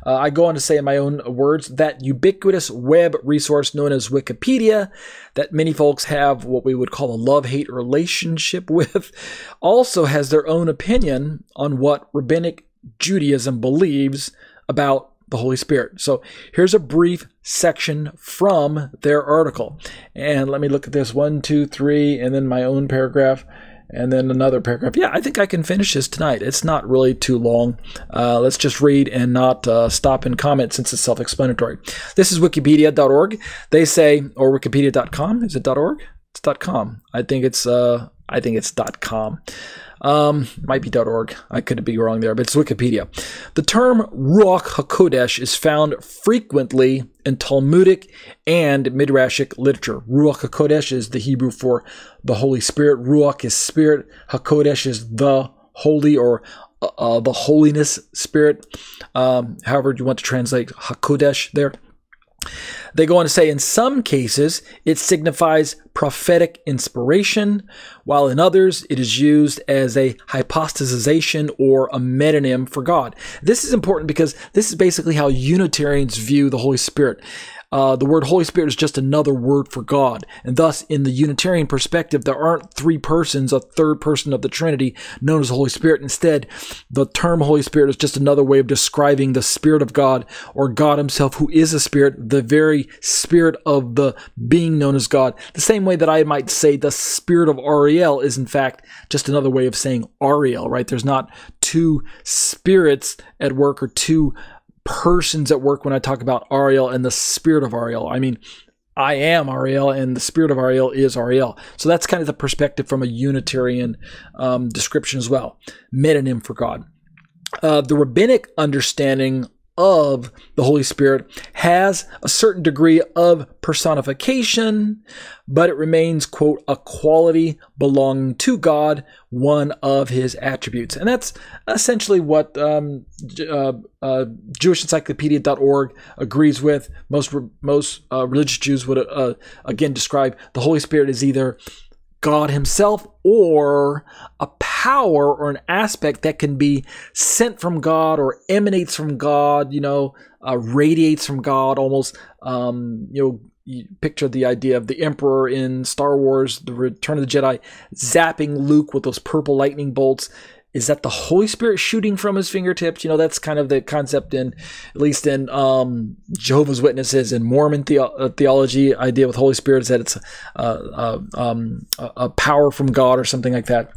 I go on to say in my own words that ubiquitous web resource known as Wikipedia, that many folks have what we would call a love-hate relationship with, also has their own opinion on what Rabbinic Judaism believes about the Holy Spirit. So here's a brief section from their article. And let me look at this 1, 2, 3, and then my own paragraph. And then another paragraph. Yeah, I think I can finish this tonight. It's not really too long. Let's just read and not stop and comment since it's self-explanatory. This is wikipedia.org. They say, or wikipedia.com. Is it .org? It's .com. I think it's .com. Might be .org. I could be wrong there, but it's Wikipedia. The term ruach haqodesh is found frequently in talmudic and midrashic literature. Ruach haqodesh is the Hebrew for the Holy Spirit. Ruach is spirit. Haqodesh is the holy or the holiness spirit. However you want to translate haqodesh there. They go on to say, in some cases, it signifies prophetic inspiration, while in others, it is used as a hypostatization or a metonym for God. This is important because this is basically how Unitarians view the Holy Spirit. The word Holy Spirit is just another word for God. And thus, in the Unitarian perspective, there aren't three persons, a third person of the Trinity known as the Holy Spirit. Instead, the term Holy Spirit is just another way of describing the Spirit of God, or God himself, who is a spirit, the very spirit of the being known as God. The same way that I might say the spirit of Ariel is, in fact, just another way of saying Ariel, right? There's not two spirits at work or two persons at work when I talk about Ariel and the spirit of Ariel. I mean, I am Ariel and the spirit of Ariel is Ariel. So that's kind of the perspective from a Unitarian description as well. Metonym for God. The rabbinic understanding of the Holy Spirit has a certain degree of personification, but it remains, quote, a quality belonging to God, one of his attributes. And that's essentially what JewishEncyclopedia.org agrees with. Most religious Jews would, again, describe the Holy Spirit as either God himself or a power or an aspect that can be sent from God or emanates from God, radiates from God almost. You picture the idea of the Emperor in Star Wars, The Return of the Jedi, zapping Luke with those purple lightning bolts. Is that the Holy Spirit shooting from his fingertips? That's kind of the concept at least in Jehovah's Witnesses and Mormon theology. Idea with Holy Spirit is that it's a power from God or something like that.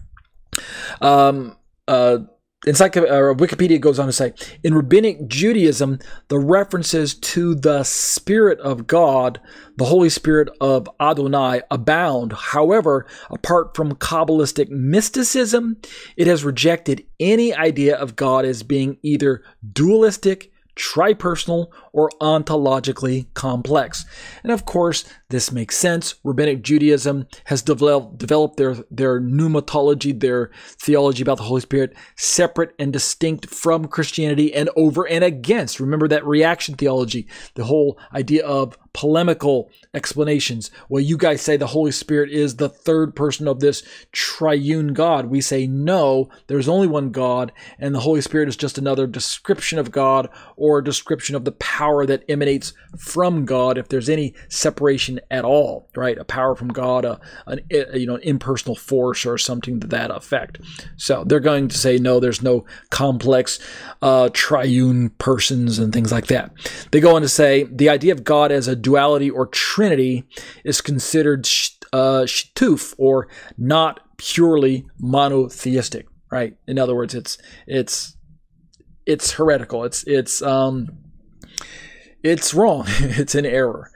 Wikipedia goes on to say, in Rabbinic Judaism, the references to the Spirit of God, the Holy Spirit of Adonai, abound. However, apart from Kabbalistic mysticism, it has rejected any idea of God as being either dualistic, tripersonal, or ontologically complex. And of course, this makes sense. Rabbinic Judaism has developed their pneumatology, their theology about the Holy Spirit, separate and distinct from Christianity and over and against. Remember that reaction theology, the whole idea of polemical explanations. Well, you guys say the Holy Spirit is the third person of this triune God. We say no, there's only one God, and the Holy Spirit is just another description of God or a description of the power that emanates from God, if there's any separation at all, right? A power from God, an impersonal force or something to that effect. So they're going to say no, there's no complex triune persons and things like that. They go on to say the idea of God as a duality or trinity is considered shituf, or not purely monotheistic, right? In other words, it's heretical. It's wrong. It's an error.